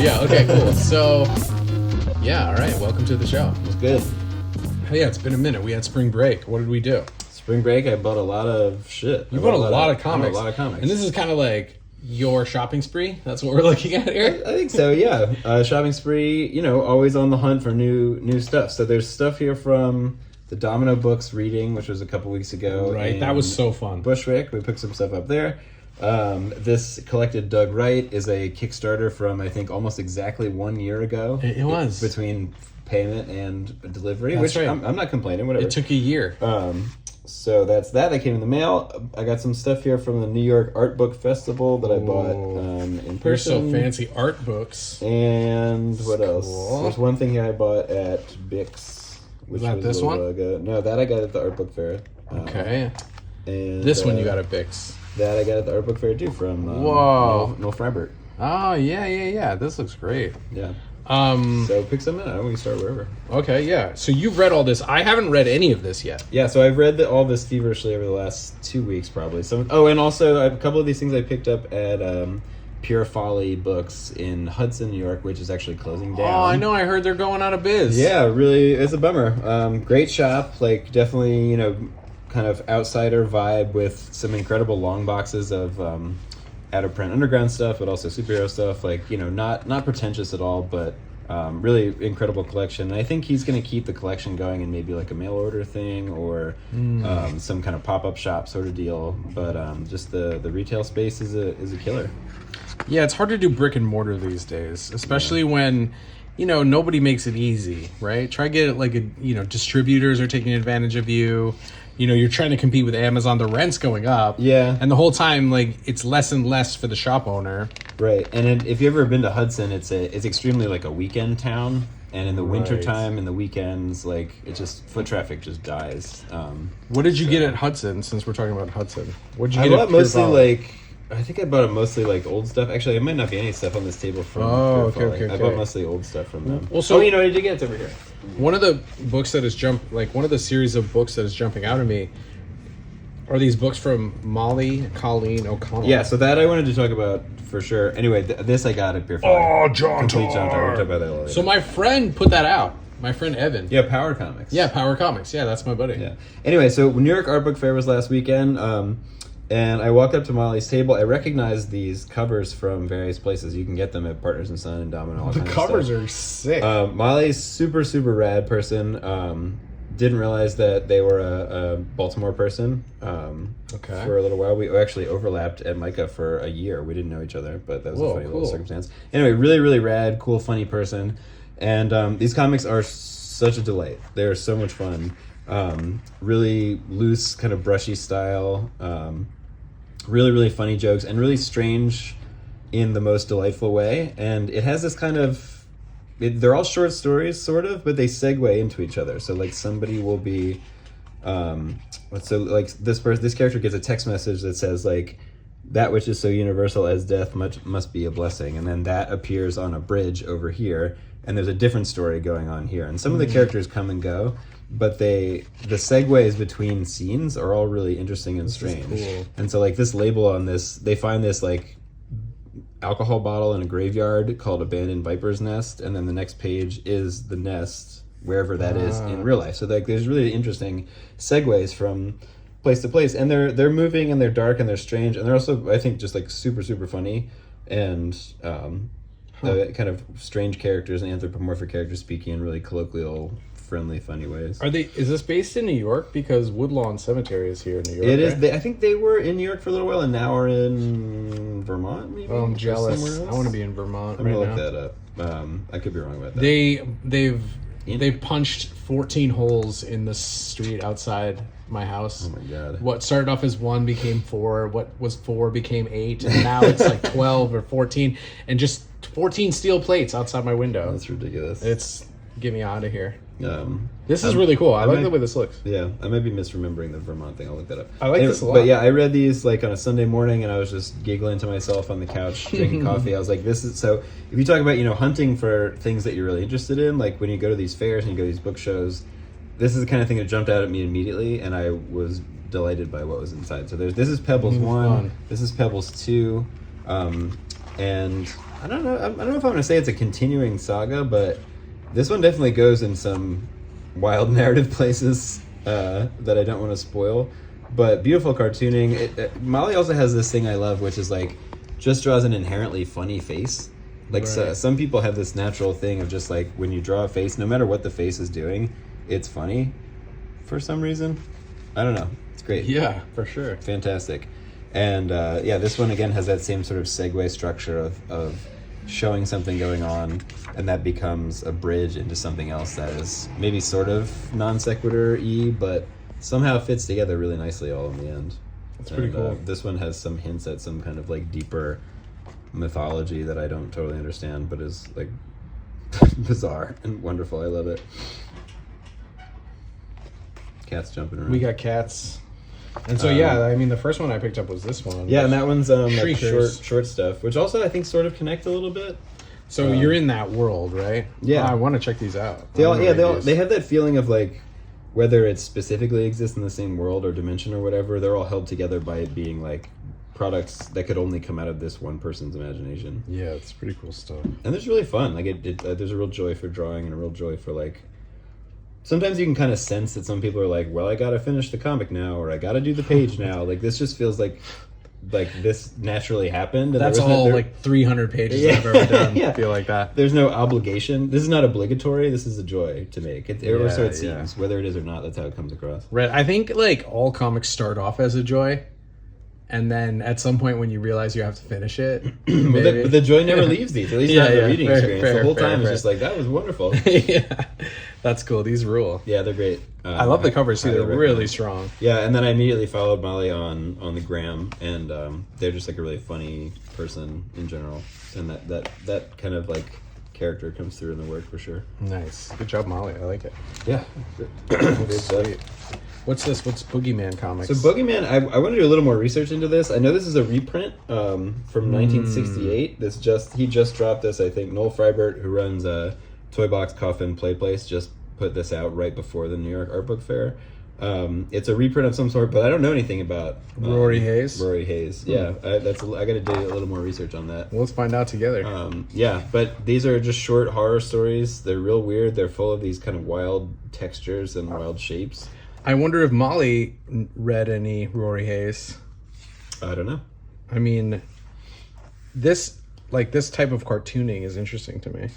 Yeah, okay, cool. So, yeah, all right, welcome to the show. It was good. Oh, yeah, it's been a minute. We had spring break. What did we do? Spring break, I bought a lot of shit. You bought a lot of comics. I bought a lot of comics. And this is kind of like your shopping spree? That's what we're looking at here? I think so, yeah. Shopping spree, always on the hunt for new stuff. So there's stuff here from the Domino Books reading, which was a couple weeks ago. Right, that was so fun. Bushwick, we picked some stuff up there. This Collected Doug Wright is a Kickstarter from, I think, almost exactly 1 year ago. It was. Between payment and delivery, That's which right. I'm not complaining, whatever. It took a year. So that's that. That came in the mail. I got some stuff here from the New York Art Book Festival that I bought in You're person. so fancy. Art books. And what else? Cool. There's one thing here I bought at Bix. Which that was this a one? little ago. No, that I got at the Art Book Fair. Okay. And This one you got at Bix. That I got at the Art Book Fair too from Whoa. Noel Fribert. Oh, yeah. This looks great. Yeah. So pick something out. We can start wherever. Okay, yeah. So you've read all this. I haven't read any of this yet. Yeah, so I've read all this feverishly over the last 2 weeks, probably. And also a couple of these things I picked up at Pure Folly Books in Hudson, New York, which is actually closing down. Oh, I know. I heard they're going out of biz. Yeah, really, it's a bummer. Great shop, like definitely, kind of outsider vibe with some incredible long boxes of out of print underground stuff, but also superhero stuff. Like, not pretentious at all, but really incredible collection. And I think he's going to keep the collection going in maybe like a mail order thing or some kind of pop up shop sort of deal. But just the retail space is a killer. Yeah, it's hard to do brick and mortar these days, especially when, nobody makes it easy, right? Try to get it like distributors are taking advantage of you. You're trying to compete with Amazon, the rent's going up. Yeah. And the whole time, like, it's less and less for the shop owner. Right. And if you've ever been to Hudson, it's extremely like a weekend town. And in the winter time, in the weekends, like, foot traffic just dies. What did you get at Hudson, since we're talking about Hudson? What did you I get bought at Pure mostly Folly? I think I bought mostly like old stuff. Actually, there might not be any stuff on this table from Pure Folly. Okay. I bought mostly old stuff from them. Well, so I did get? It's over here. One of the books that has one of the series of books that is jumping out at me are these books from Molly Colleen O'Connell. Yeah, so that I wanted to talk about for sure. Anyway, this I got at Pure Folly. Oh, John Complete John Tar. We'll talk about that later. So my friend put that out. My friend Evan. Yeah, Power Comics. Yeah, Power Comics. Yeah, that's my buddy. Yeah. Anyway, so New York Art Book Fair was last weekend, and I walked up to Molly's table. I recognized these covers from various places. You can get them at Partners and Son and Domino. The covers are sick. Molly's super, super rad person. Didn't realize that they were a Baltimore person for a little while. We actually overlapped at Micah for a year. We didn't know each other, but that was a funny little circumstance. Anyway, really, really rad, cool, funny person. And these comics are such a delight. They're so much fun. Really loose, kind of brushy style. Really, really funny jokes and really strange in the most delightful way. And it has this kind of... they're all short stories, sort of, but they segue into each other. So, like, somebody will be... this character gets a text message that says, like, that which is so universal as death must be a blessing. And then that appears on a bridge over here. And there's a different story going on here. And some of the characters come and go, but the segues between scenes are all really interesting and strange. Cool. And so, like, this label on this, they find this, like, alcohol bottle in a graveyard called Abandoned Viper's Nest, and then the next page is the nest, wherever that is in real life. So, like, there's really interesting segues from place to place. And they're moving, and they're dark, and they're strange, and they're also, I think, just, like, super, super funny. And kind of strange characters and anthropomorphic characters speaking in really colloquial, friendly, funny ways. Is this based in New York? Because Woodlawn Cemetery is here in New York. It is. Right? I think they were in New York for a little while, and now are in Vermont. Maybe. Oh, I'm jealous. Somewhere I else? want to be in Vermont I'm right gonna now. look that up. I could be wrong about that. They've punched 14 holes in the street outside my house. Oh my god! What started off as 1 became 4. What was 4 became 8, and now it's like 12 or 14, and just 14 steel plates outside my window. That's ridiculous. It's get me out of here. This is really cool. I like the way this looks. Yeah, I might be misremembering the Vermont thing. I'll look that up. I like this a lot. But yeah, I read these like on a Sunday morning, and I was just giggling to myself on the couch, drinking coffee. I was like, "This is so." If you talk about hunting for things that you're really interested in, like when you go to these fairs and you go to these book shows, this is the kind of thing that jumped out at me immediately, and I was delighted by what was inside. So this is Pebbles 1, this is Pebbles 2, and I don't know. I don't know if I'm going to say it's a continuing saga, but this one definitely goes in some wild narrative places that I don't want to spoil. But beautiful cartooning. Molly also has this thing I love, which is like just draws an inherently funny face. Like some people have this natural thing of just like when you draw a face, no matter what the face is doing, it's funny for some reason. I don't know. It's great. Yeah, for sure. Fantastic. And this one again has that same sort of segue structure of showing something going on, and that becomes a bridge into something else that is maybe sort of non sequitur-y, but somehow fits together really nicely all in the end. That's pretty cool. This one has some hints at some kind of like deeper mythology that I don't totally understand, but is like bizarre and wonderful. I love it. Cats jumping around. We got cats. And so I mean the first one I picked up was this one. Yeah, and that one's like short stuff, which also I think sort of connect a little bit. So you're in that world, right? Yeah. I want to check these out. They have that feeling of like whether it specifically exists in the same world or dimension or whatever, they're all held together by it being like products that could only come out of this one person's imagination. Yeah, it's pretty cool stuff. And it's really fun. Like there's a real joy for drawing and a real joy for like. Sometimes you can kind of sense that some people are like, well, I gotta finish the comic now, or I gotta do the page now. Like this just feels like this naturally happened. And that's all like 300 pages I've ever done. I feel like that. There's no obligation. This is not obligatory. This is a joy to make. Or so it seems. Whether it is or not, that's how it comes across. Right. I think like all comics start off as a joy. And then at some point when you realize you have to finish it, but the joy never leaves these. At least not in the reading experience. The whole time is just like, that was wonderful. Yeah, that's cool. These rule. Yeah, they're great. I love the covers too. They're really strong. Yeah, and then I immediately followed Molly on the gram, and they're just like a really funny person in general, and that kind of like character comes through in the work for sure. Nice, good job, Molly. I like it. Yeah, sweet. What's this? What's Boogeyman Comics? So Boogeyman, I want to do a little more research into this. I know this is a reprint from 1968. He just dropped this. I think Noel Fribert, who runs Toy Box Coffin Play Place, just put this out right before the New York Art Book Fair. It's a reprint of some sort, but I don't know anything about Rory Hayes. Rory Hayes, yeah. I got to do a little more research on that. Well, let's find out together. But these are just short horror stories. They're real weird. They're full of these kind of wild textures and wild shapes. I wonder if Molly read any Rory Hayes. I don't know. I mean, this type of cartooning is interesting to me.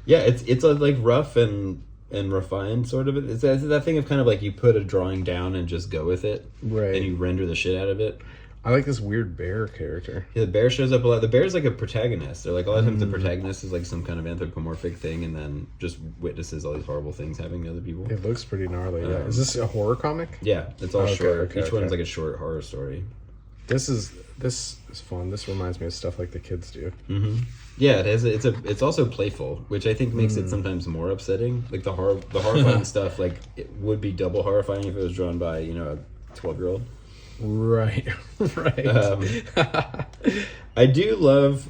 Yeah, it's like rough and refined sort of. It's that thing of kind of like you put a drawing down and just go with it, right? And you render the shit out of it. I like this weird bear character. Yeah, the bear shows up a lot. The bear is like a protagonist. Or like a lot of times the protagonist is like some kind of anthropomorphic thing, and then just witnesses all these horrible things happening to other people. It looks pretty gnarly. Yeah. Is this a horror comic? Yeah, it's all short. Each one's like a short horror story. This is fun. This reminds me of stuff like the kids do. Mm-hmm. Yeah, it has. It's also playful, which I think makes it sometimes more upsetting. Like the horrifying stuff, like it would be double horrifying if it was drawn by a 12-year-old. Right. I do love.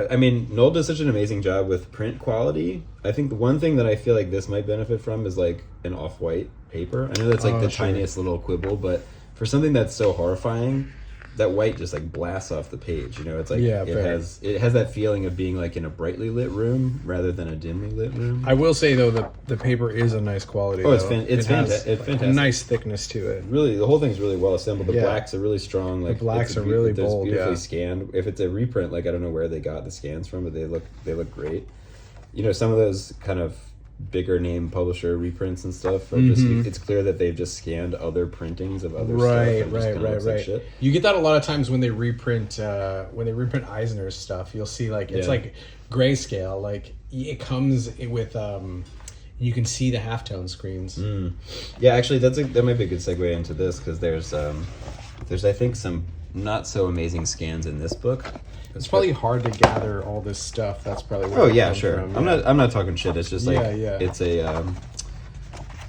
I mean, Noel does such an amazing job with print quality. I think the one thing that I feel like this might benefit from is like an off-white paper. I know that's like the tiniest little quibble, but for something that's so horrifying, that white just like blasts off the page. It's like it has that feeling of being like in a brightly lit room rather than a dimly lit room. I will say though that the paper is a nice quality. Oh, it's fantastic. A nice thickness to it. Really, the whole thing's really well assembled. The blacks are really strong. Like the blacks are really bold. Beautifully scanned. If it's a reprint, like I don't know where they got the scans from, but they look great. Some of those kind of bigger name publisher reprints and stuff are just it's clear that they've just scanned other printings of other stuff. Right. Like shit. You get that a lot of times when they reprint Eisner's stuff. You'll see like it's like grayscale, like it comes with you can see the halftone screens. Yeah, actually that might be a good segue into this, because there's I think some not so amazing scans in this book. It's probably hard to gather all this stuff. That's probably where From. I'm not talking shit. It's just like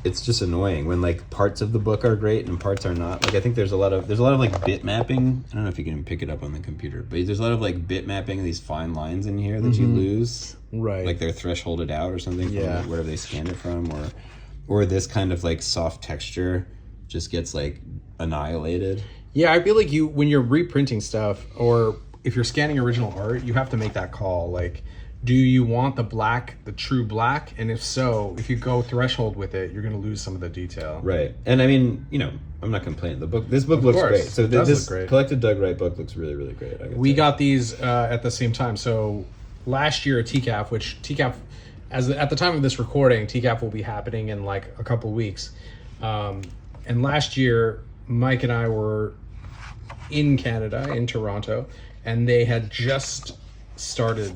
it's just annoying when like parts of the book are great and parts are not. Like I think there's a lot of like bit mapping. I don't know if you can pick it up on the computer, but there's a lot of like bit mapping of these fine lines in here that you lose. Right. Like they're thresholded out or something from wherever they scanned it from, or this kind of like soft texture just gets like annihilated. Yeah, I feel like when you're reprinting stuff or if you're scanning original art, you have to make that call. Like, do you want the black, the true black? And if so, if you go threshold with it, you're going to lose some of the detail. Right. And I mean, I'm not complaining. This book looks great. So this collected Doug Wright book looks really, really great. We got these at the same time. So last year at TCAF, which TCAF, at the time of this recording, TCAF will be happening in like a couple of weeks. And last year, Mike and I were in Canada, in Toronto, and they had just started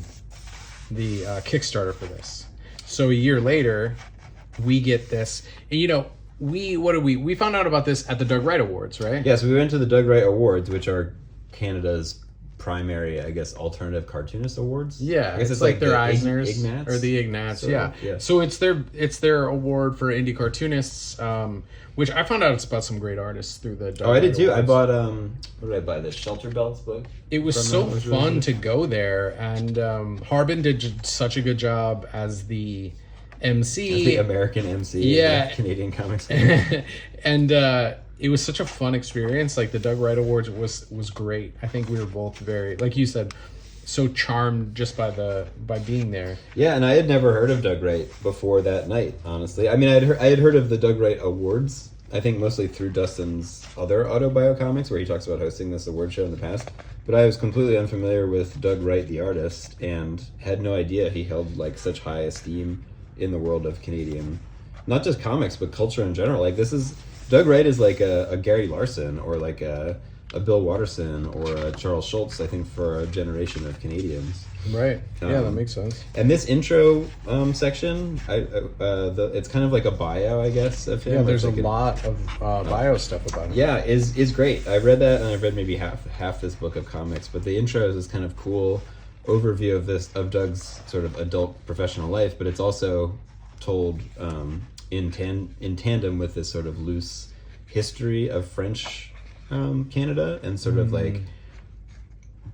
the Kickstarter for this. So a year later, we get this, and we found out about this at the Doug Wright Awards, right? Yeah, so we went to the Doug Wright Awards, which are Canada's primary, I guess, alternative cartoonist awards. Yeah, I guess it's like their the Eisners Ignats? or the Ignats. So, yeah, so it's their award for indie cartoonists, which I found out it's about some great artists through the Doug I did Wright too. Awards. I bought what did I buy? The Shelter Belts book. It was so fun to go there, and Harbin did such a good job as the MC, as the American MC, yeah, Canadian comics, and it was such a fun experience. Like the Doug Wright Awards was great. I think we were both very, like you said, so charmed just by being there. Yeah, and I had never heard of Doug Wright before that night. Honestly, I mean, I had heard of the Doug Wright Awards. I think mostly through Dustin's other autobio comics, where he talks about hosting this award show in the past. But I was completely unfamiliar with Doug Wright, the artist, and had no idea he held like such high esteem in the world of Canadian, not just comics, but culture in general. Like Doug Wright is like a Gary Larson or like a Bill Watterson or a Charles Schultz, I think, for a generation of Canadians. Right. Yeah, that makes sense. And this intro section, it's kind of like a bio, I guess, of him. Yeah, there's like a lot of bio stuff about him. Yeah, is great. I read that, and I've read maybe half this book of comics. But the intro is this kind of cool overview of Doug's sort of adult professional life. But it's also told in tandem with this sort of loose history of French Canada and sort of like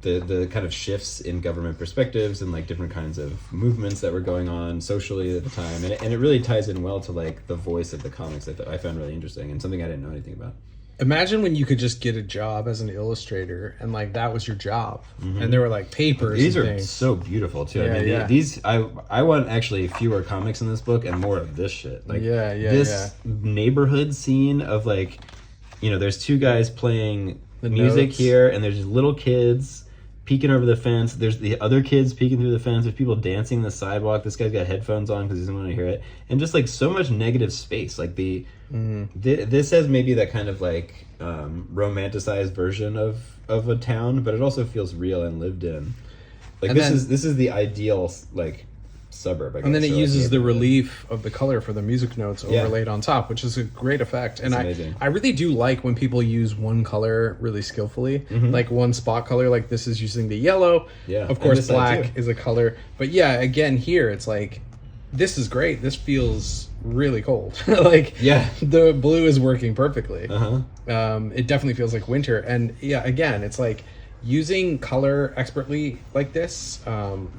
the kind of shifts in government perspectives and like different kinds of movements that were going on socially at the time, and it really ties in well to like the voice of the comics that I found really interesting and something I didn't know anything about. Imagine when you could just get a job as an illustrator and like that was your job, and there were like papers. These and are things. so beautiful too. Yeah, I mean, these I want actually fewer comics in this book and more of this shit. Like this neighborhood scene of like, there's two guys playing the music notes here, and there's just little kids peeking over the fence. There's the other kids peeking through the fence. There's people dancing on the sidewalk. This guy's got headphones on because he doesn't want to hear it. And just like so much negative space. Like this has maybe that kind of like romanticized version of a town, but it also feels real and lived in. Like and this is the ideal like suburb, I guess. And then it uses the relief of the color for the music notes overlaid on top, which is a great effect. And I really do like when people use one color really skillfully, like one spot color, like this is using the yellow. Yeah, of course black is a color. But yeah, again here it's like, this is great. This feels really cold. Like the blue is working perfectly. It definitely feels like winter. And yeah, again, it's like using color expertly like this,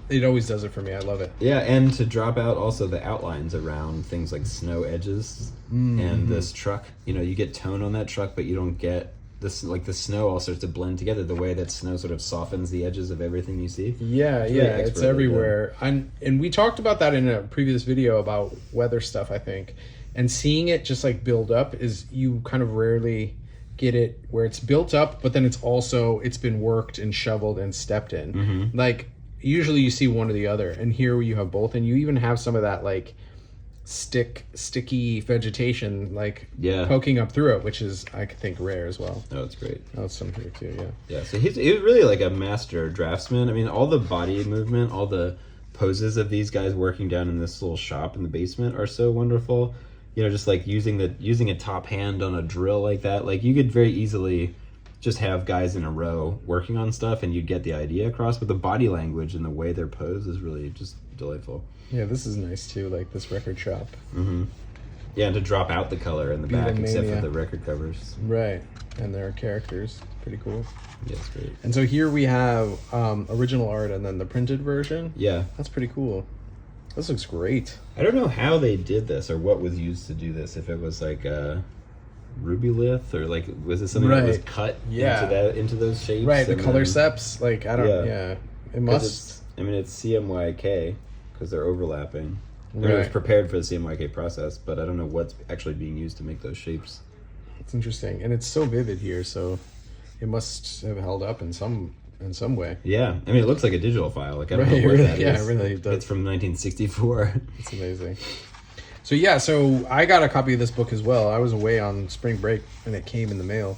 it always does it for me. I love it. Yeah, and to drop out also the outlines around things like snow edges and this truck. You get tone on that truck, but you don't get this, like the snow all starts to blend together the way that snow sort of softens the edges of everything you see. It's everywhere. And we talked about that in a previous video about weather stuff, I think. And seeing it just like build up is, you kind of rarely get it where it's built up, but then it's been worked and shoveled and stepped in. Like usually you see one or the other, and here you have both, and you even have some of that like sticky vegetation like poking up through it, which is I think rare as well. Oh, it's great. Oh, it's some here too. So he was really like a master draftsman. I mean, all the body movement, all the poses of these guys working down in this little shop in the basement are so wonderful. Just like using a top hand on a drill like that. Like you could very easily just have guys in a row working on stuff and you'd get the idea across, but the body language and the way they're posed is really just delightful. Yeah, this is nice too, like this record shop. Yeah, and to drop out the color in the back except for the record covers. Right, and there are characters. Pretty cool. Yeah, it's great. And so here we have original art and then the printed version. Yeah. That's pretty cool. This looks great. I don't know how they did this or what was used to do this. If it was like rubylith, or like was it something that was cut into those shapes? Right, the color steps. Like I don't. Yeah, it must. It's CMYK because they're overlapping. Right. It was prepared for the CMYK process, but I don't know what's actually being used to make those shapes. It's interesting, and it's so vivid here, so it must have held up in some way. Yeah, I mean, it looks like a digital file. Like I don't know what that is. Yeah, it really does. It's from 1964. It's amazing. So I got a copy of this book as well. I was away on spring break, and it came in the mail.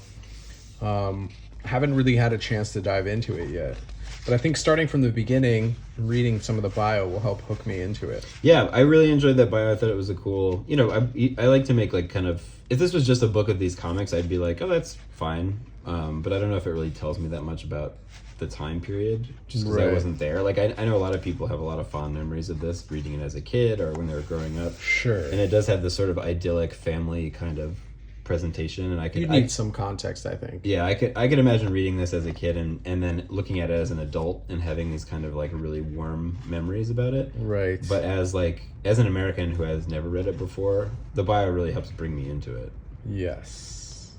Haven't really had a chance to dive into it yet. But I think starting from the beginning, reading some of the bio will help hook me into it. Yeah, I really enjoyed that bio. I thought it was a cool... I like to make like kind of... If this was just a book of these comics, I'd be like, oh, that's fine. But I don't know if it really tells me that much about the time period, just because I wasn't there. Like, I know a lot of people have a lot of fond memories of this, reading it as a kid or when they were growing up. Sure. And it does have this sort of idyllic family kind of presentation, and you need some context, I think. Yeah, I could imagine reading this as a kid and then looking at it as an adult and having these kind of like really warm memories about it. Right. But as an American who has never read it before, the bio really helps bring me into it. Yes.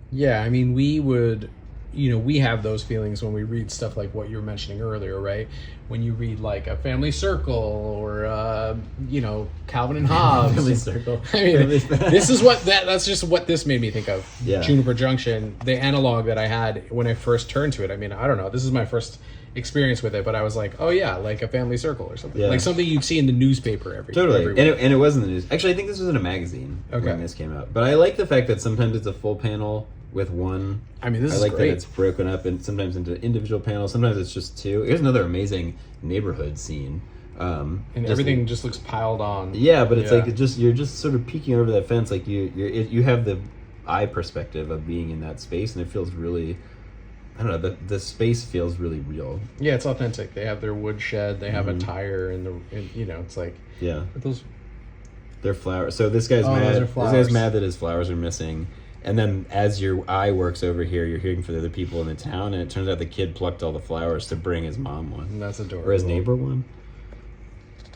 Yeah, I mean, we have those feelings when we read stuff like what you were mentioning earlier, right? When you read like a Family Circle or Calvin and Hobbes. Family Circle. I mean, this is that's just what this made me think of. Yeah. Juniper Junction, the analog that I had when I first turned to it. I mean, I don't know. This is my first experience with it, but I was like, oh yeah, like a Family Circle or something. Yeah. Like something you'd see in the newspaper every week. And it was in the news. Actually, I think this was in a magazine when this came out. But I like the fact that sometimes it's a full panel with one. I mean, I like that it's broken up and sometimes into individual panels. Sometimes it's just two. Here's another amazing neighborhood scene. And everything just looks piled on. Yeah, but it's like you're just sort of peeking over that fence. Like you have the eye perspective of being in that space, and it feels really. I don't know. The space feels really real. Yeah, it's authentic. They have their wood shed. They have a tire, and it's like those. They're flowers. So this guy's mad. This guy's mad that his flowers are missing. And then as your eye works over here, you're hearing from the other people in the town, and it turns out the kid plucked all the flowers to bring his mom one. And that's adorable. Or his neighbor one.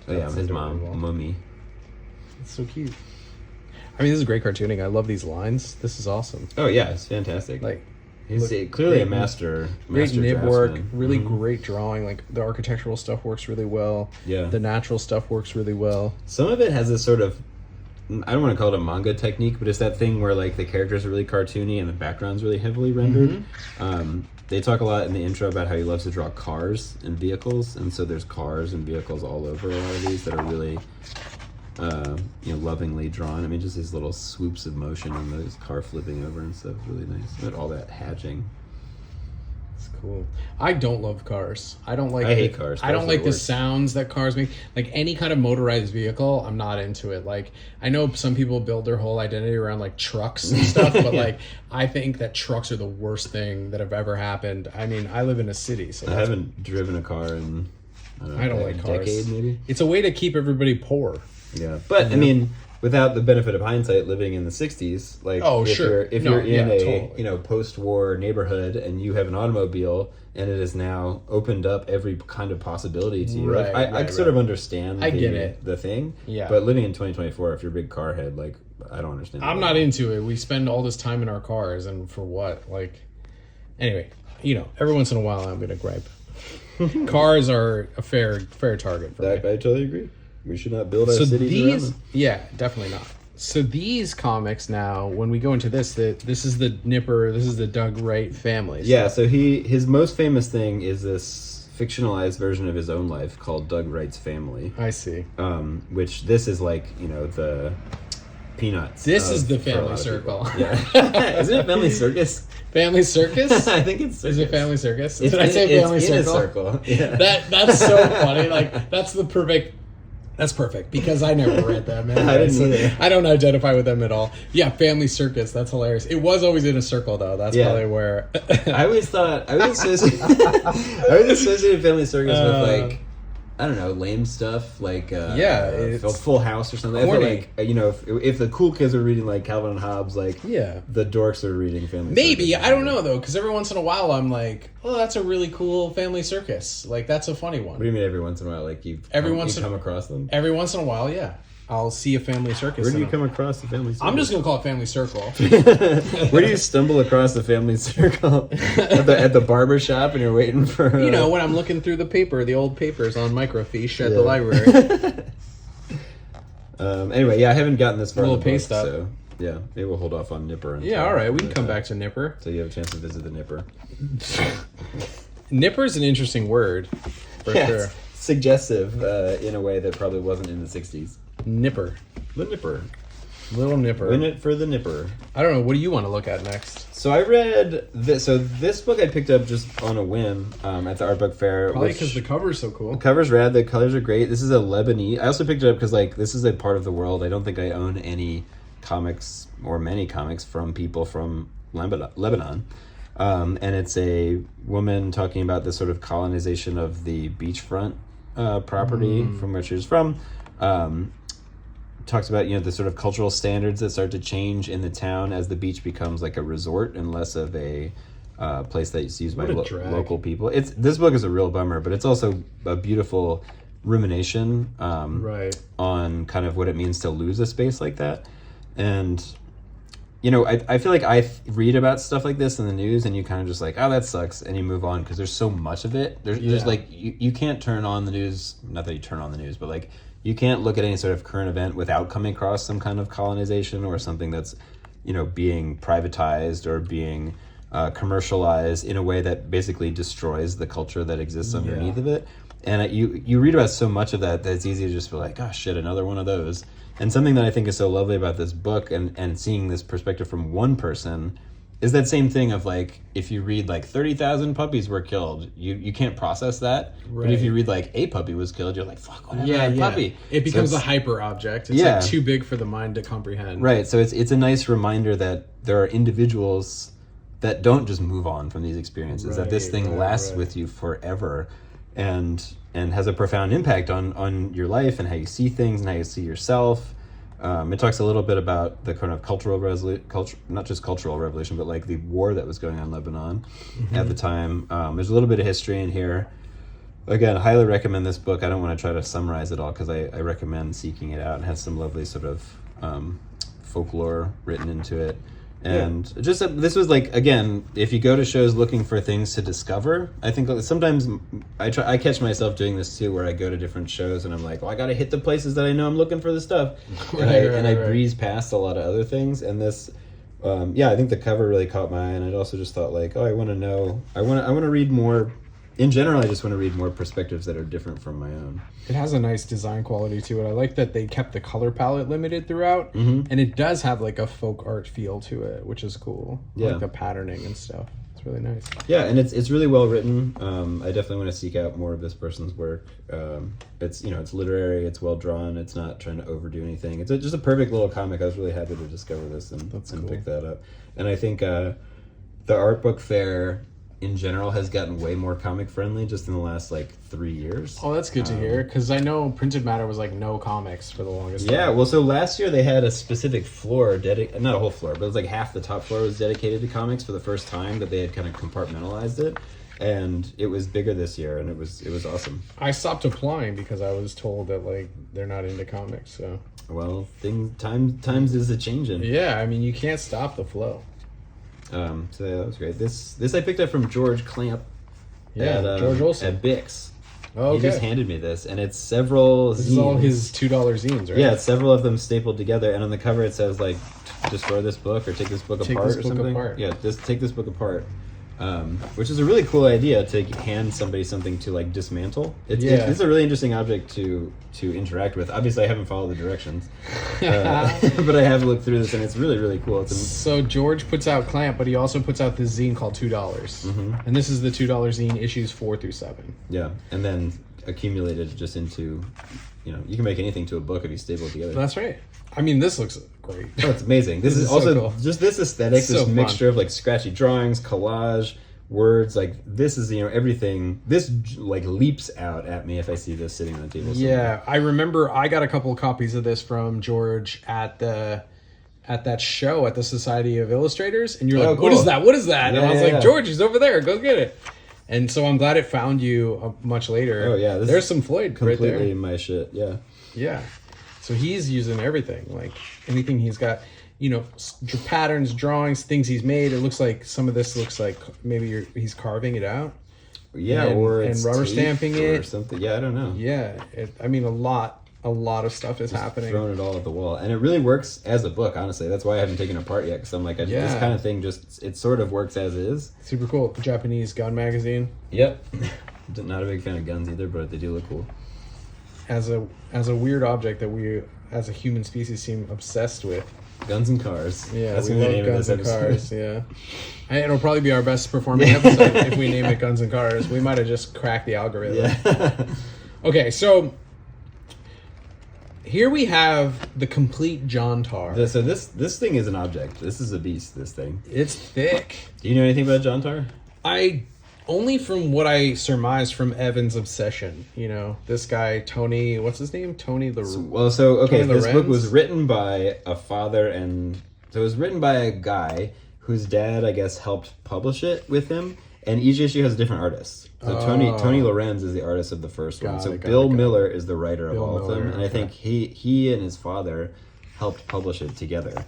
Oh yeah, his mom, Mummy. It's so cute. I mean, this is great cartooning. I love these lines. This is awesome. Oh yeah, it's fantastic. Like, he's clearly a master. Great nib work, really great drawing. Like the architectural stuff works really well. Yeah. The natural stuff works really well. Some of it has this sort of, I don't want to call it a manga technique, but it's that thing where like the characters are really cartoony and the background's really heavily rendered. They talk a lot in the intro about how he loves to draw cars and vehicles, and so there's cars and vehicles all over a lot of these that are really lovingly drawn. I mean, just these little swoops of motion and those car flipping over and stuff is really nice. But all that hatching. It's cool. I don't love cars. I hate cars. I don't like the sounds that cars make. Like any kind of motorized vehicle, I'm not into it. Like I know some people build their whole identity around like trucks and stuff, but like I think that trucks are the worst thing that have ever happened. I mean, I live in a city, so I haven't driven a car in I don't like cars. Decade maybe. It's a way to keep everybody poor. Yeah, but I mean, without the benefit of hindsight, living in the '60s, like if you're in a post-war neighborhood and you have an automobile and it has now opened up every kind of possibility to you, I sort of understand. The thing. Yeah. But living in 2024, if you're a big car head, like I don't understand. I'm not into it. We spend all this time in our cars, and for what? Like, anyway, every once in a while, I'm gonna gripe. Cars are a fair target for me. I totally agree. We should not build our cities around them. Yeah, definitely not. So these comics now, when we go into this is the Nipper, this is the Doug Wright family. Yeah, so his most famous thing is this fictionalized version of his own life called Doug Wright's Family. I see. Which this is like, the Peanuts. This is the Family Circle. Yeah. Isn't it Family Circus? Family Circus? I think it's circus. Is it Family Circus? Did I say Family Circle? In a circle. Yeah. That's so funny. Like that's perfect because I never read them. Anyway, I didn't either. I don't identify with them at all. Yeah, Family Circus. That's hilarious. It was always in a circle though. That's probably where. I always associated Family Circus with like, I don't know, lame stuff like Full House or something. Corny. I feel like if the cool kids are reading like Calvin and Hobbes, like the dorks are reading Family Circus. Maybe I don't know though, because every once in a while I'm like, oh, that's a really cool Family Circus. Like that's a funny one. What do you mean every once in a while? Like you come across them? Every once in a while, yeah. I'll see a family circus. Where do you come across the family circle? I'm just going to call it family circle. Where do you stumble across the family circle? At the barber shop and you're waiting for... when I'm looking through the old papers on microfiche at the library. Anyway, I haven't gotten this far. A little paste up. So, yeah, maybe we'll hold off on Nipper. All right. We can come back to Nipper. So you have a chance to visit the Nipper. Nipper is an interesting word, for sure. It's suggestive in a way that probably wasn't in the 60s. Nipper. The Nipper. Little Nipper. Win it for the Nipper. I don't know. What do you want to look at next? So I read this. So this book I picked up just on a whim at the art book fair. Probably because the cover's so cool. The cover's rad. The colors are great. This is a Lebanese. I also picked it up because this is a part of the world. I don't think I own any comics or many comics from people from Lebanon. And it's a woman talking about the sort of colonization of the beachfront property from where she was from. Talks about the sort of cultural standards that start to change in the town as the beach becomes like a resort and less of a place that's used by local people. This book is a real bummer, but it's also a beautiful rumination on kind of what it means to lose a space like that. And I feel like I read about stuff like this in the news and you kind of just like, oh, that sucks, and you move on because there's so much of it. There's like you can't turn on the news, not that you turn on the news, but like you can't look at any sort of current event without coming across some kind of colonization or something that's being privatized or being commercialized in a way that basically destroys the culture that exists underneath of it. And you read about so much of that it's easy to just be like, oh shit, another one of those. And something that I think is so lovely about this book and seeing this perspective from one person is that same thing of like, if you read like 30,000 puppies were killed, you can't process that. Right. But if you read like a puppy was killed, you're like, fuck, what happened to a puppy? It becomes a hyper object. It's like too big for the mind to comprehend. Right. So it's a nice reminder that there are individuals that don't just move on from these experiences, that this thing lasts with you forever and has a profound impact on your life and how you see things and how you see yourself. It talks a little bit about the kind of not just cultural revolution, but like the war that was going on in Lebanon at the time. There's a little bit of history in here. Again, I highly recommend this book. I don't want to try to summarize it all because I recommend seeking it out. It has some lovely sort of folklore written into it. And this was like, again, if you go to shows looking for things to discover, I think sometimes I catch myself doing this too, where I go to different shows and I'm like, well, I got to hit the places that I know I'm looking for the stuff. And I breeze past a lot of other things. And this, I think the cover really caught my eye. And I also just thought like, oh, I want to read more. In general, I just want to read more perspectives that are different from my own. It has a nice design quality to it. I like that they kept the color palette limited throughout, and it does have like a folk art feel to it, which is cool. Yeah, like the patterning and stuff. It's really nice. Yeah, and it's really well written. I definitely want to seek out more of this person's work. It's it's literary. It's well drawn. It's not trying to overdo anything. It's just a perfect little comic. I was really happy to discover this and pick that up. And I think the art book fair in general has gotten way more comic friendly just in the last like 3 years. Oh, that's good to hear, because I know Printed Matter was like no comics for the longest time. Yeah, well, so last year they had a specific floor not a whole floor, but it was like half the top floor was dedicated to comics for the first time, that they had kind of compartmentalized it, and it was bigger this year, and it was awesome. I stopped applying because I was told that like they're not into comics. So well, times is a changing. Yeah, I mean you can't stop the flow. So yeah, that was great. This I picked up from George Clamp. George Olson at Bix. Oh, okay. He just handed me this, and it's several. This is all his $2 zines, right? Yeah, it's several of them stapled together, and on the cover it says like, "Destroy this book" or "Take this book apart" or something. Yeah, just take this book apart. Which is a really cool idea, to hand somebody something to like dismantle. It's a really interesting object to interact with. Obviously, I haven't followed the directions, but I have looked through this, and it's really, really cool. So George puts out Clamp, but he also puts out this zine called $2, and this is the $2 zine, issues 4 through 7. Yeah, and then accumulated just into, you can make anything to a book if you staple it together. That's right. I mean, this looks great. Oh, it's amazing. This is also so cool. Just this aesthetic, this mixture of like scratchy drawings, collage, words. Like this is everything. This like leaps out at me if I see this sitting on the table somewhere. Yeah, I remember I got a couple of copies of this from George at that show at the Society of Illustrators, and you're like, cool. What is that? What is that? And I was like, George, he's over there. Go get it. And so I'm glad it found you much later. Oh yeah, there's some Floyd right there. Completely my shit. Yeah. Yeah. So he's using everything, like anything he's got, patterns, drawings, things he's made. It looks like some of this looks like maybe he's carving it out. Yeah, and rubber stamping it or something. Yeah, I don't know. Yeah, a lot of stuff is happening. Throwing it all at the wall, and it really works as a book. Honestly, that's why I haven't taken it apart yet. Because I'm like, this kind of thing it sort of works as is. Super cool. Japanese gun magazine. Yep. Not a big fan of guns either, but they do look cool. As a weird object that we as a human species seem obsessed with. Guns and cars. Yeah, that's we love guns and cars. Yeah, it'll probably be our best performing episode if we name it Guns and Cars. We might have just cracked the algorithm. Yeah. Okay, so here we have the complete John Tar. So this thing is an object. This is a beast. This thing. It's thick. Do you know anything about John Tar? I only from what I surmised from Evan's obsession. This guy Tony. What's his name? Tony the. This book was written by a father, and so it was written by a guy whose dad, I guess, helped publish it with him. And each issue has a different artist. So Tony Lorenz is the artist of the first one. So Bill Miller is the writer of all of them, and I think he and his father helped publish it together.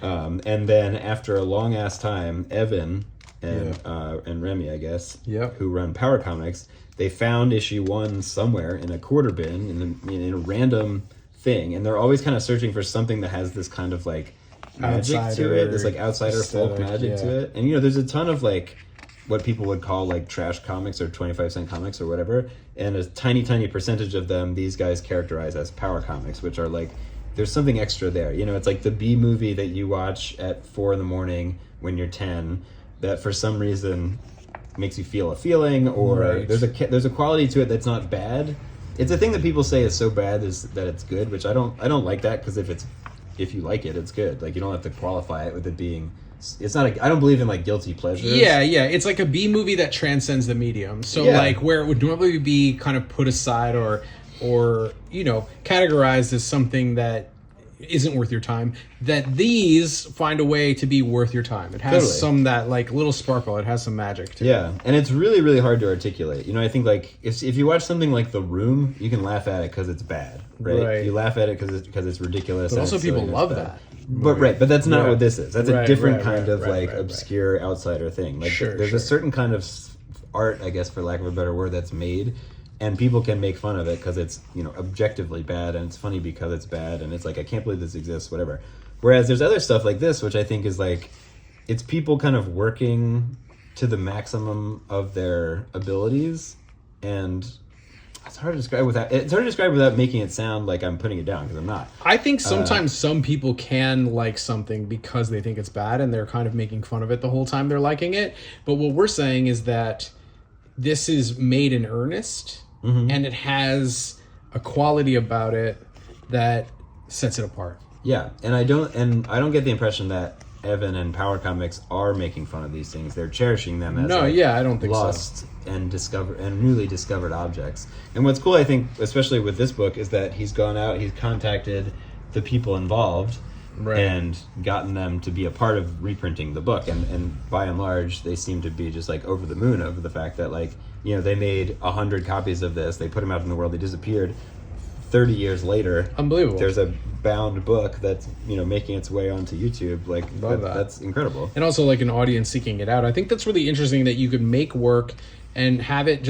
And then after a long ass time, Evan and Remy, I guess, who run Power Comics, they found issue 1 somewhere in a quarter bin in a random thing, and they're always kind of searching for something that has this kind of like magic to it, this like outsider folk magic to it. And there's a ton of like what people would call like trash comics or 25-cent comics or whatever, and a tiny percentage of them these guys characterize as power comics, which are like there's something extra there. It's like the B movie that you watch at 4 a.m. when you're 10 that for some reason makes you feel a feeling, or there's a quality to it that's not bad. It's a thing that people say is so bad is that it's good, which I don't like that, because if you like it, it's good. Like you don't have to qualify it with it being. It's not. I don't believe in like guilty pleasures. Yeah. It's like a B movie that transcends the medium. So like where it would normally be kind of put aside or categorized as something that isn't worth your time, that these find a way to be worth your time. It has some that like little sparkle. It has some magic to it. And it's really, really hard to articulate. I think like if you watch something like The Room, you can laugh at it because it's bad, right? You laugh at it because it's ridiculous. But also people love that. But that's not what this is. That's a different kind of obscure outsider thing. Like there's a certain kind of art, I guess, for lack of a better word, that's made, and people can make fun of it because it's objectively bad, and it's funny because it's bad, and it's like I can't believe this exists, whatever. Whereas there's other stuff like this, which I think is like it's people kind of working to the maximum of their abilities, and it's hard to describe without making it sound like I'm putting it down, because I'm not. I think sometimes some people can like something because they think it's bad, and they're kind of making fun of it the whole time they're liking it. But what we're saying is that this is made in earnest, and it has a quality about it that sets it apart. Yeah, and I don't get the impression that Evan and Power Comics are making fun of these things. They're cherishing them as I don't think lost and newly discovered objects. And what's cool, I think, especially with this book, is that he's gone out, he's contacted the people involved, and gotten them to be a part of reprinting the book. And by and large, they seem to be just like over the moon over the fact that they made 100 copies of this, they put them out in the world, they disappeared. 30 years later, unbelievable. There's a bound book that's making its way onto YouTube. That's incredible. And also like an audience seeking it out. I think that's really interesting that you could make work and have it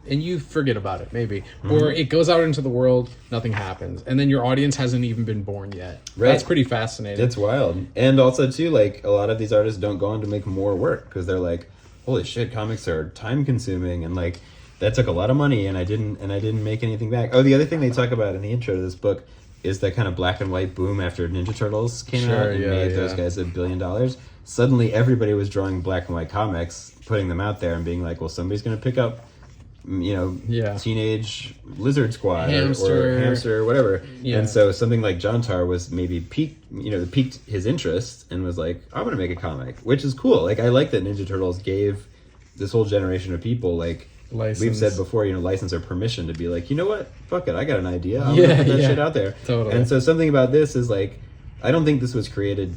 and you forget about it maybe, or it goes out into the world, nothing happens, and then your audience hasn't even been born yet. That's pretty fascinating. It's wild. And also too, like a lot of these artists don't go on to make more work because they're like, holy shit, comics are time consuming, and like that took a lot of money, and I didn't make anything back. Oh, the other thing they talk about in the intro to this book is that kind of black and white boom after Ninja Turtles came out and made those guys $1 billion. Suddenly everybody was drawing black and white comics, putting them out there and being like, well, somebody's going to pick up Teenage Lizard Squad or Hamster or whatever. And so something like John Tar was maybe piqued his interest and was like, I'm going to make a comic, which is cool. Like I like that Ninja Turtles gave this whole generation of people like license. We've said before, license or permission to be like, you know what? Fuck it. I got an idea. I'm gonna put that shit out there. Totally. And so something about this is like, I don't think this was created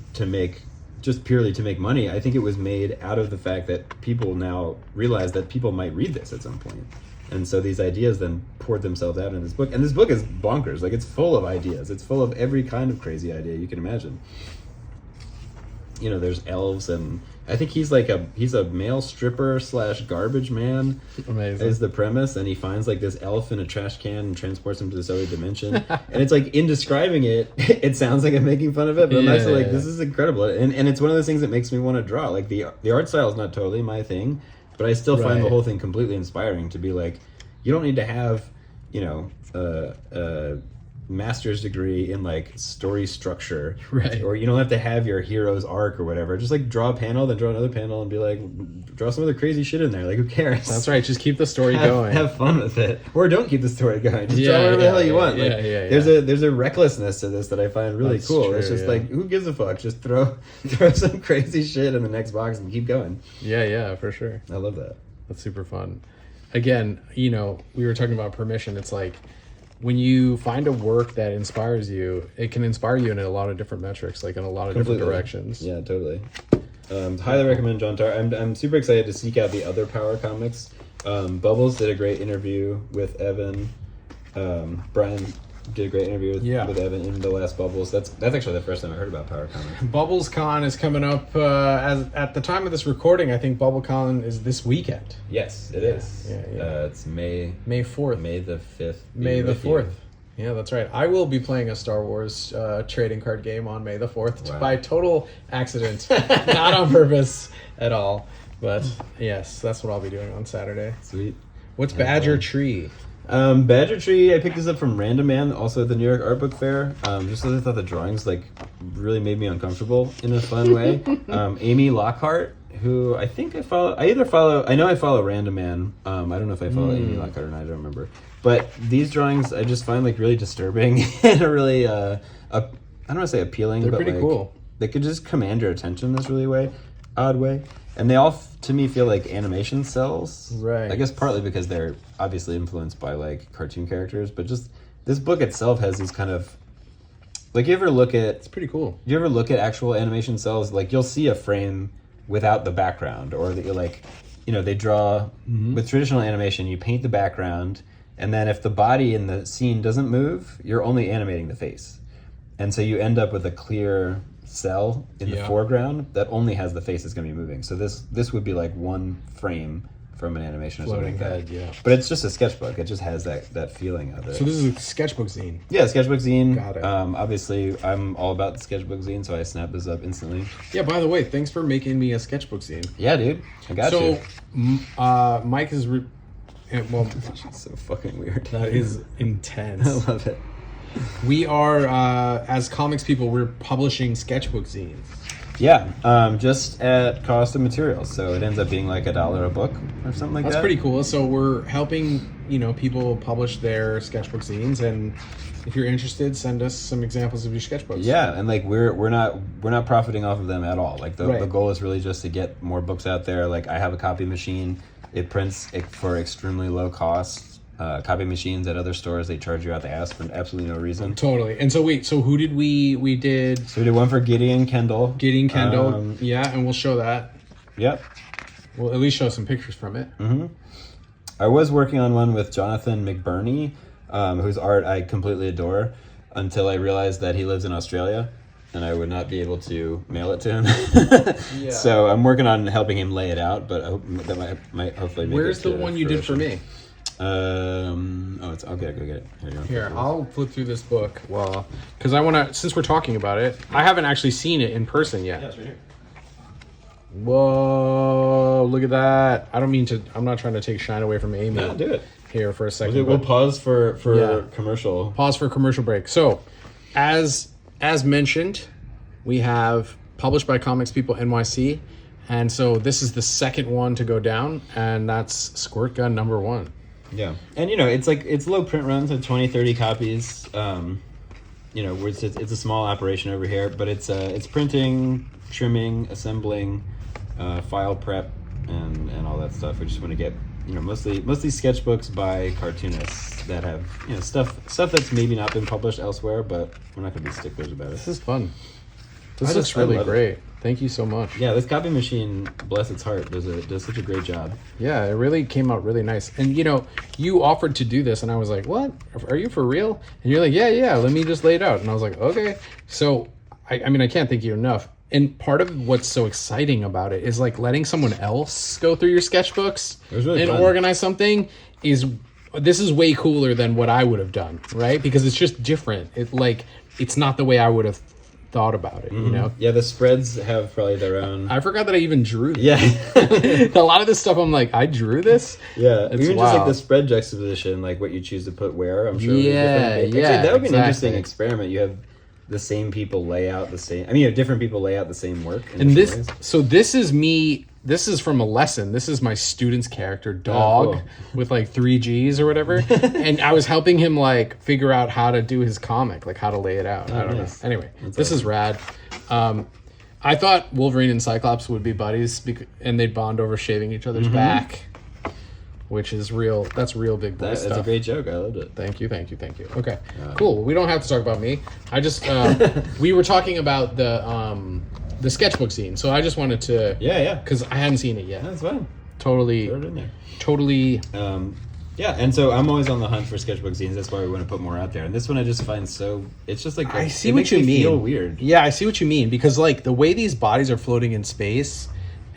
just purely to make money. I think it was made out of the fact that people now realize that people might read this at some point. And so these ideas then poured themselves out in this book. And this book is bonkers. Like, it's full of ideas. It's full of every kind of crazy idea you can imagine. You know, there's elves, and I think he's a male stripper / garbage man. Amazing. Is the premise, and he finds like this elf in a trash can and transports him to this other dimension. And it's like, in describing it, it sounds like I'm making fun of it, but I'm actually like, this is incredible. And it's one of those things that makes me want to draw. Like, the art style is not totally my thing, but I still find the whole thing completely inspiring to be like, you don't need to have, you know, a master's degree in like story structure, right? Or you don't have to have your hero's arc or whatever. Just like draw a panel, then draw another panel, and be like, draw some other crazy shit in there. Like, who cares? That's right. Just keep the story going. Have fun with it, or don't keep the story going. Just draw whatever the hell you want. Like, there's a recklessness to this that I find really cool. True, it's just like, who gives a fuck? Just throw some crazy shit in the next box and keep going. Yeah, for sure. I love that. That's super fun. Again, you know, we were talking about permission. It's like, when you find a work that inspires you, it can inspire you in a lot of different metrics, like in a lot of different directions. Yeah, totally. Highly recommend John Tarr. I'm super excited to seek out the other Power comics. Bubbles did a great interview with Evan. Brian did a great interview with Evan in the last Bubbles. That's actually the first time I heard about Power Comics. Bubbles Con is coming up as at the time of this recording. I think BubbleCon is this weekend. Yes, it is. Yeah. It's May 4th. May the 5th. May the 4th. Yeah, that's right. I will be playing a Star Wars trading card game on May the 4th by total accident, not on purpose at all. But yes, that's what I'll be doing on Saturday. Sweet. What's Badger Tree? Badger Tree, I picked this up from Random Man, also at the New York Art Book Fair, just because I thought the drawings like really made me uncomfortable in a fun way. Amy Lockhart, who I think I follow. I know I follow Random Man. I don't know if I follow Amy Lockhart or not. I don't remember. But these drawings I just find like really disturbing and a really I don't want to say appealing. They're but pretty like, cool. They could just command your attention in this really odd way. And they all, to me, feel like animation cells. Right. I guess partly because they're obviously influenced by, like, cartoon characters. But just, this book itself has these kind of... Like, you ever look at... It's pretty cool. You ever look at actual animation cells? Like, you'll see a frame without the background. Or, like, you know, they draw... With traditional animation, you paint the background. And then if the body in the scene doesn't move, you're only animating the face. And so you end up with a clear... cell in the foreground that only has the face that's going to be moving. So this would be like one frame from an animation or something like that. But it's just a sketchbook. It just has that feeling of it. So this is a sketchbook zine. Yeah, sketchbook zine. Got it. Obviously, I'm all about the sketchbook zine, so I snapped this up instantly. Yeah, by the way, thanks for making me a sketchbook zine. Yeah, dude. I got you. So, Mike is... well, it's so fucking weird. That is intense. I love it. We are, as comics people, we're publishing sketchbook zines. Yeah, just at cost of materials. So it ends up being like $1 a book or something like that. That's pretty cool. So we're helping, people publish their sketchbook zines, and if you're interested, send us some examples of your sketchbooks. Yeah, and like we're not profiting off of them at all. Like the goal is really just to get more books out there. Like I have a copy machine. It prints for extremely low cost. Copy machines at other stores, they charge you out the ass for absolutely no reason. Totally. And so wait, so who did we did? So we did one for Gideon Kendall. Yeah, and we'll show that. Yep. We'll at least show some pictures from it. Mm-hmm. I was working on one with Jonathan McBurney, whose art I completely adore, until I realized that he lives in Australia, and I would not be able to mail it to him. Yeah. So I'm working on helping him lay it out, but I hope that might hopefully make Where's the one you did for me? I'll go get it. Here, I'll flip through this book. Well, because I want to, since we're talking about it, I haven't actually seen it in person yet. Yeah, it's right here. Whoa, look at that. I'm not trying to take shine away from Amy. No, do it. Here for a second. We'll pause for commercial. Pause for commercial break. So, as mentioned, we have published by Comics People NYC, and so this is the second one to go down, and that's Squirt Gun number 1. Yeah, and it's low print runs of 20-30 copies. It's a small operation over here, but it's printing, trimming, assembling, file prep, and all that stuff. We just want to get mostly sketchbooks by cartoonists that have stuff that's maybe not been published elsewhere, but we're not going to be sticklers about it. This is fun. This looks really great. Thank you so much. Yeah, this copy machine, bless its heart, does such a great job. Yeah, it really came out really nice. And, you offered to do this, and I was like, what? Are you for real? And you're like, yeah, let me just lay it out. And I was like, okay. So, I can't thank you enough. And part of what's so exciting about it is, like, letting someone else go through your sketchbooks and fun. organize something this is way cooler than what I would have done, right? Because it's just different. It's not the way I would have thought about it, Yeah, the spreads have probably their own. I forgot that I even drew this. Yeah. A lot of this stuff I'm like, I drew this? Yeah. It's Even wild. just like the spread juxtaposition, like what you choose to put where, I'm sure. Yeah, Actually, yeah, that would be an exactly. interesting experiment. You have the same people lay out the same. I mean, you have different people lay out the same work. And this is me. This is from a lesson. This is my student's character, Dog, with like 3 G's or whatever. And I was helping him like figure out how to do his comic, like how to lay it out. I don't know. Anyway, this is rad. I thought Wolverine and Cyclops would be buddies and they'd bond over shaving each other's back, which is real. That's real big boy stuff. That's a great joke. I loved it. Thank you. Okay, cool. We don't have to talk about me. I just we were talking about the sketchbook scene, so I just wanted to because I hadn't seen it yet. That's fine. Totally. Throw it in there. Totally. Yeah, and so I'm always on the hunt for sketchbook scenes. That's why we want to put more out there. And this one I just find it's just like I see it what makes you me mean. feel weird. Yeah, I see what you mean because like the way these bodies are floating in space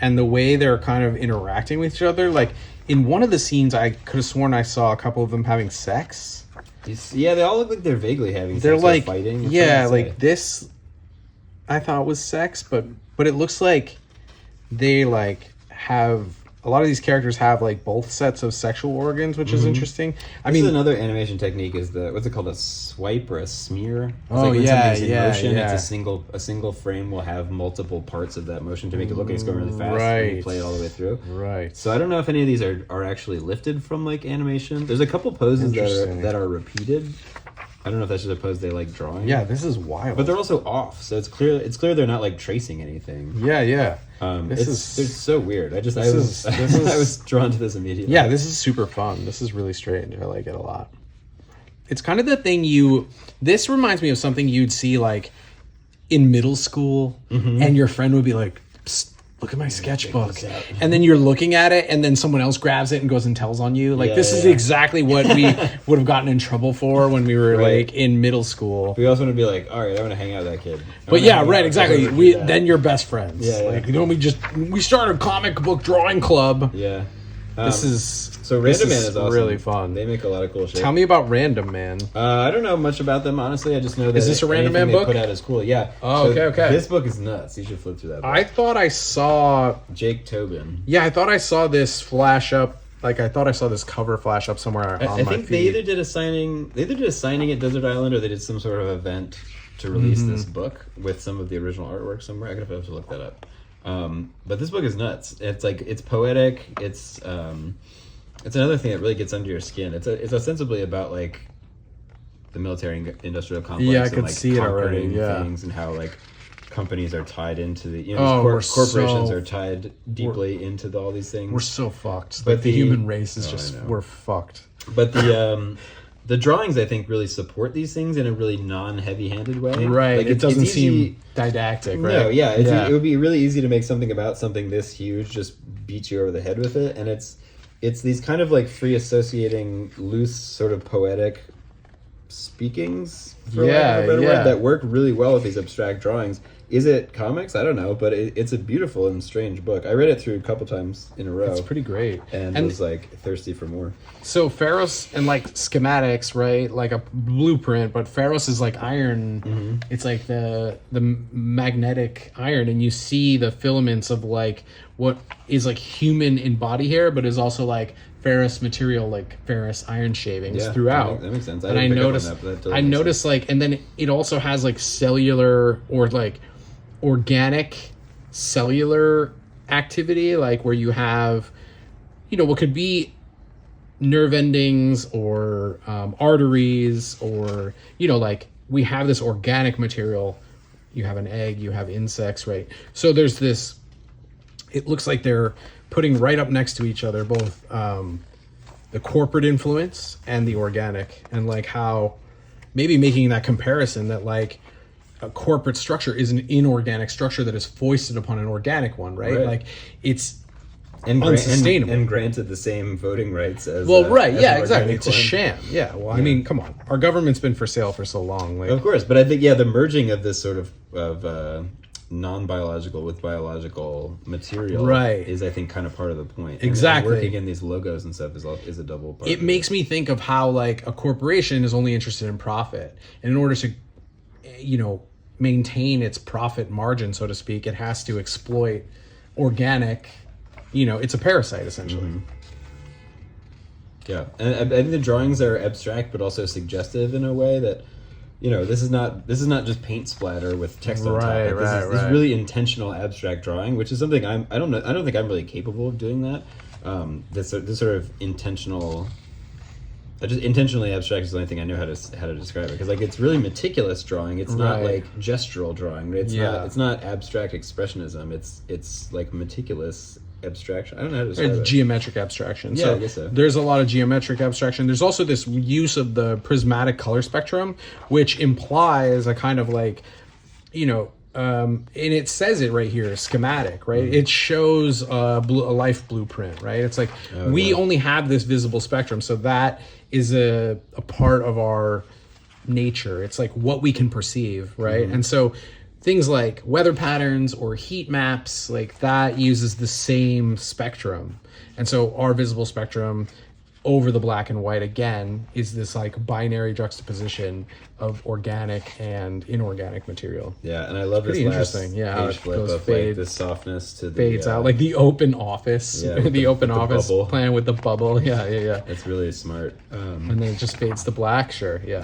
and the way they're kind of interacting with each other, like in one of the scenes I could have sworn I saw a couple of them having sex. Yeah, they all look like they're vaguely having They're sex like or fighting. Yeah, like this I thought was sex, but it looks like they like have a lot of these characters have like both sets of sexual organs, which is interesting. I mean, another animation technique is what's it called, a swipe or a smear? It's when something's in motion, yeah. it's a single frame will have multiple parts of that motion to make it look like it's going really fast. And you play it all the way through. Right. So I don't know if any of these are actually lifted from like animation. There's a couple poses that are repeated. I don't know if that's just a pose they like drawing. Yeah, this is wild. But they're also off, so it's clear they're not like tracing anything. Yeah. It's so weird. I was drawn to this immediately. Yeah, this is super fun. This is really strange. I like it a lot. It's kind of the thing this reminds me of something you'd see like in middle school, and your friend would be like, "Psst, look at my sketchbook," and then you're looking at it, and then someone else grabs it and goes and tells on you. Like this is exactly what we would have gotten in trouble for when we were like in middle school. We also want to be like, all right, I want to hang out with that kid. But yeah, right, exactly. Then you're best friends. Yeah. Like we start a comic book drawing club. Yeah. So Random Man is awesome. Really fun. They make a lot of cool shit. Tell me about Random Man. I don't know much about them, honestly. I just know that is this a Random Man book? They put out is cool. Yeah. Oh, okay. This book is nuts. You should flip through that book. I thought I saw Jake Tobin. Yeah, I thought I saw this flash up. Like I thought I saw this cover flash up somewhere on my feed. I think they either did a signing at Desert Island, or they did some sort of event to release this book with some of the original artwork somewhere. I gotta have to look that up. But this book is nuts. It's like it's poetic. It's another thing that really gets under your skin. It's ostensibly about like the military industrial complex. Yeah, I could see it already. Yeah, things and how like companies are tied into the corporations are tied deeply into all these things. We're so fucked. But the human race is we're fucked. But the drawings, I think, really support these things in a really non-heavy-handed way. Right. Like, it doesn't seem didactic, right? No, yeah. It would be really easy to make something about something this huge, just beat you over the head with it. And it's these kind of like free associating, loose, sort of poetic speakings, for lack of a better word, that work really well with these abstract drawings. Is it comics? I don't know, but it's a beautiful and strange book. I read it through a couple times in a row. It's pretty great. And was like thirsty for more. So Pharos and like schematics, right? Like a blueprint, but Pharos is like iron. Mm-hmm. It's like the magnetic iron, and you see the filaments of like what is like human in body hair, but is also like ferrous material, like ferrous iron shavings throughout. That makes sense. I noticed like, and then it also has like cellular or like organic cellular activity, like where you have, what could be nerve endings or arteries, or like we have this organic material. You have an egg, you have insects, right? So there's this, it looks like they're putting right up next to each other both the corporate influence and the organic, and like how maybe making that comparison that like a corporate structure is an inorganic structure that is foisted upon an organic one, right? Like it's unsustainable and granted the same voting rights as exactly. It's a sham. Yeah, well, I mean, come on, our government's been for sale for so long. Like, of course, but I think the merging of this sort of non-biological with biological material is, I think, kind of part of the point. Exactly. And working in these logos and stuff is a double part. It makes me think of how like a corporation is only interested in profit, and in order to, maintain its profit margin, so to speak, it has to exploit organic. It's a parasite essentially. Mm-hmm. Yeah, and I think the drawings are abstract but also suggestive in a way that, this is not just paint splatter with text on top. This is really intentional abstract drawing, which is something I don't think I'm really capable of doing that. This sort of intentional. Just intentionally abstract is the only thing I know how to describe it, because like it's really meticulous drawing. It's not like gestural drawing. It's not abstract expressionism. It's like meticulous abstraction. I don't know how to describe it. Geometric abstraction. Yeah, I guess so. There's a lot of geometric abstraction. There's also this use of the prismatic color spectrum, which implies a kind of like, and it says it right here, schematic, right? Mm-hmm. It shows a life blueprint, right? It's like we only have this visible spectrum, so that is a part of our nature. It's like what we can perceive, right? Mm-hmm. And so things like weather patterns or heat maps, like that uses the same spectrum. And so our visible spectrum over the black and white, again, is this like binary juxtaposition of organic and inorganic material. Yeah, and I love this last page flip of like the softness to the fades out, like the open office, the open office plan with the bubble. Yeah. It's really smart. And then it just fades to black. Sure. Yeah.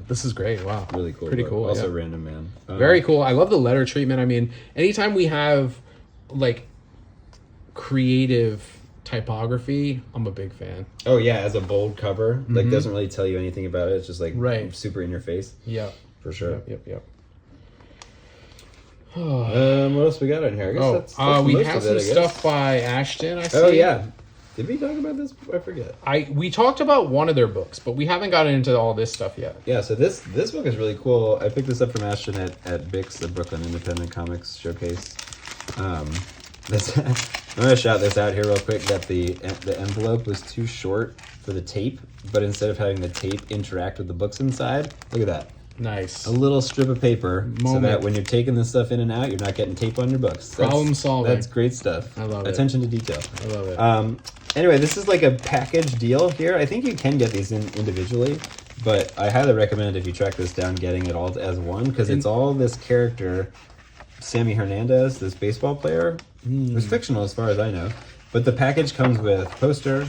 This is great. Wow. Really cool. Pretty cool. Also random, man. Very cool. I love the letter treatment. I mean, anytime we have like creative typography, I'm a big fan. Oh yeah, as a bold cover, like doesn't really tell you anything about it. It's just like super in your face. Yeah, for sure. Yep. What else we got on here? I guess that's we have some stuff by Ashton. I see. Oh yeah, did we talk about this? I forget. We talked about one of their books, but we haven't gotten into all this stuff yet. Yeah, so this book is really cool. I picked this up from Ashton at BIX, the Brooklyn Independent Comics Showcase. I'm gonna shout this out here real quick, that the envelope was too short for the tape, but instead of having the tape interact with the books inside, look at that. Nice. A little strip of paper so that when you're taking this stuff in and out, you're not getting tape on your books. Problem solving. That's great stuff. I love Attention to detail. I love it. Anyway, this is like a package deal here. I think you can get these individually, but I highly recommend, if you track this down, getting it all as one, because it's all this character, Sammy Hernandez, this baseball player. It's fictional as far as I know, but the package comes with poster.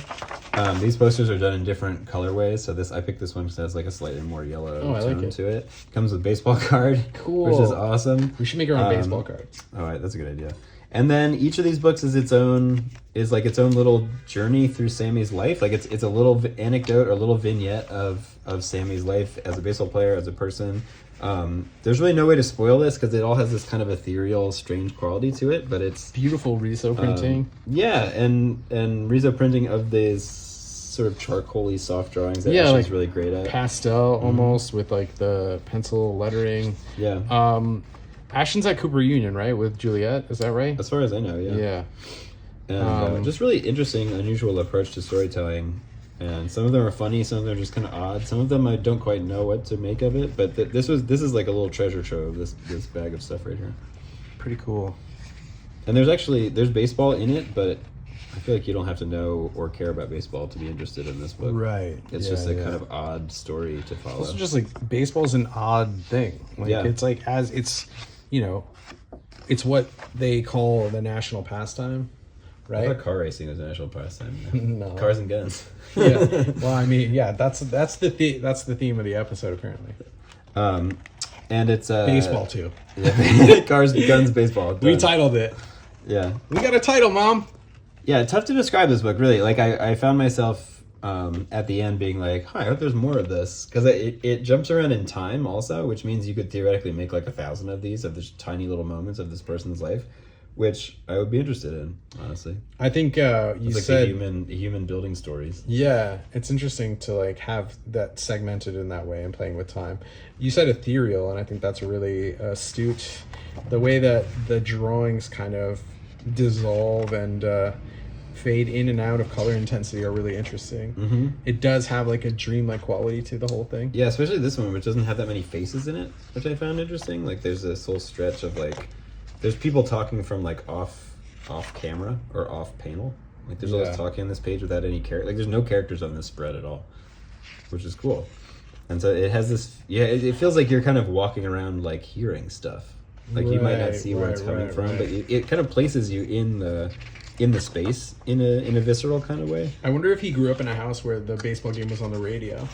These posters are done in different colorways, so I picked this one because it has like a slightly more yellow tone to it. Comes with baseball card, which is awesome. We should make our own baseball cards. All right, that's a good idea. And then each of these books is its own little journey through Sammy's life. Like it's a little anecdote or a little vignette of Sammy's life as a baseball player, as a person. There's really no way to spoil this because it all has this kind of ethereal, strange quality to it, but it's beautiful Riso printing. And Riso printing of these sort of charcoaly soft drawings that Ashton's really great at. Pastel almost with like the pencil lettering. Yeah. Ashton's at Cooper Union, right, with Juliet? Is that right? As far as I know, yeah. Yeah. And just really interesting, unusual approach to storytelling. And some of them are funny, some of them are just kind of odd. Some of them I don't quite know what to make of it, but this is like a little treasure trove, this bag of stuff right here. Pretty cool. And there's baseball in it, but I feel like you don't have to know or care about baseball to be interested in this book. Right. It's just a kind of odd story to follow. Also just like baseball's an odd thing. Like it's like it's what they call the national pastime. Right? I thought car racing is a national pastime. No. Cars and guns. Yeah. Well, I mean, yeah, that's the theme of the episode apparently. And it's baseball too. Yeah. Cars, guns, baseball. Done. We titled it. Yeah. We got a title, Mom. Yeah, tough to describe this book, really. Like I found myself at the end being like, I hope there's more of this, because it jumps around in time also, which means you could theoretically make like 1,000 of these, of these tiny little moments of this person's life. which I would be interested in, honestly. I think you it's like said human building stories. Yeah, it's interesting to like have that segmented in that way and playing with time. You said ethereal, and I think that's really astute. The way that the drawings kind of dissolve and fade in and out of color intensity are really interesting. Mm-hmm. It does have like a dreamlike quality to the whole thing. Yeah, especially this one, which doesn't have that many faces in it, which I found interesting. Like, there's this whole stretch of like, there's people talking from like off camera or off panel. Like, there's all this talking on this page without any character. Like, there's no characters on this spread at all, which is cool. And so it has this. Yeah, it feels like you're kind of walking around like hearing stuff. Like, you might not see where it's coming from, but it kind of places you in the space in a visceral kind of way. I wonder if he grew up in a house where the baseball game was on the radio.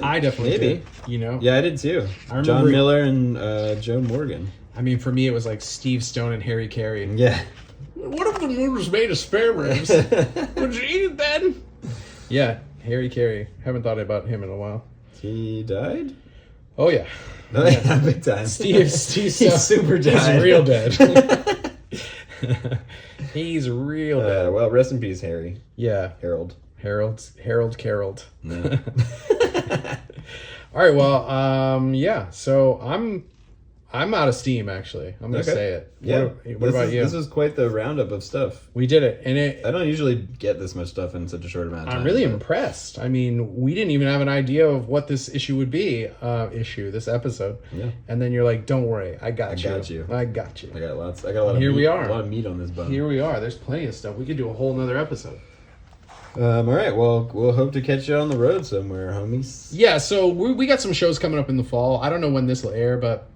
I definitely did. You know. Yeah, I did too. John Miller and Joe Morgan. I mean, for me, it was like Steve Stone and Harry Carey. Yeah. What if the moon was made of spare ribs? Would you eat it then? Yeah, Harry Carey. Haven't thought about him in a while. He died? Oh, yeah. No, yeah. Big time. Steve He's super dead. He's real dead. He's real dead. Well, rest in peace, Harry. Yeah. Harold Carrolled. No. All right, well, yeah, so I'm out of steam, actually. I'm going to say it. Yeah. What about you? This was quite the roundup of stuff. We did it. And I don't usually get this much stuff in such a short amount of time. I'm really impressed. I mean, we didn't even have an idea of what this issue would be, this episode. Yeah. And then you're like, don't worry, I got you. I got a lot of meat on this bone. Here we are. There's plenty of stuff. We could do a whole nother episode. All right. Well, we'll hope to catch you on the road somewhere, homies. Yeah, so we got some shows coming up in the fall. I don't know when this will air, but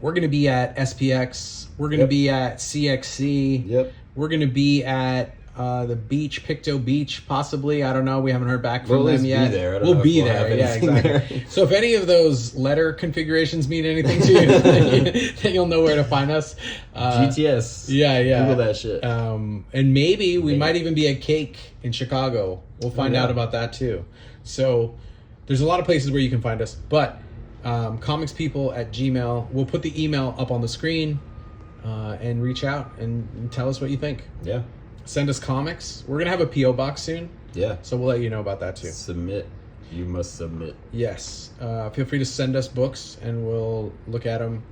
we're going to be at SPX. We're going to be at CXC. Yep. We're going to be at the beach, Pictou Beach, possibly. I don't know. We haven't heard back from them yet. We'll be there. Yeah, exactly. So if any of those letter configurations mean anything to you, then you'll know where to find us. GTS. Yeah. Google that shit. And maybe we might even be at Cake in Chicago. We'll find out about that too. So there's a lot of places where you can find us. But comicspeople@gmail. We'll put the email up on the screen and reach out and tell us what you think. Yeah. Send us comics. We're going to have a P.O. box soon. Yeah. So we'll let you know about that too. Submit. You must submit. Yes. Feel free to send us books and we'll look at them.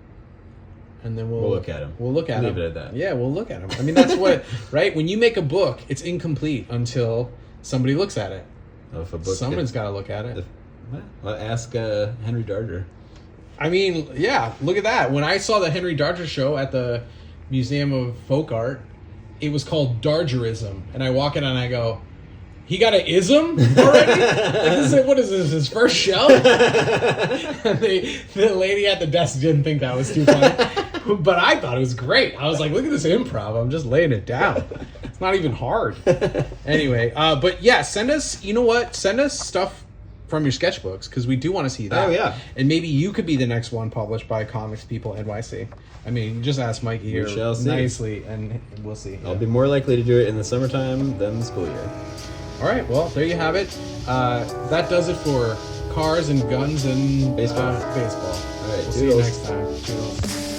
And then we'll look at them. We'll look at them. Leave it at that. Yeah, we'll look at them. I mean, that's what, right? When you make a book, it's incomplete until somebody looks at it. Oh, if a book Someone's got to look at it. Well, ask Henry Darger. I mean, yeah, look at that. When I saw the Henry Darger show at the Museum of Folk Art, it was called Dargerism. And I walk in and I go, he got an ism already? What is this, his first show? And the lady at the desk didn't think that was too funny. But I thought it was great. I was like, look at this improv. I'm just laying it down. It's not even hard. Anyway, but yeah, send us, you know what? Send us stuff from your sketchbooks, because we do want to see that. Oh, yeah. And maybe you could be the next one published by Comics People NYC. I mean, just ask Mikey here nicely, and we'll see. I'll be more likely to do it in the summertime than the school year. All right, well, there you have it. That does it for cars and guns and baseball. All right, we'll see you next time. Toodles.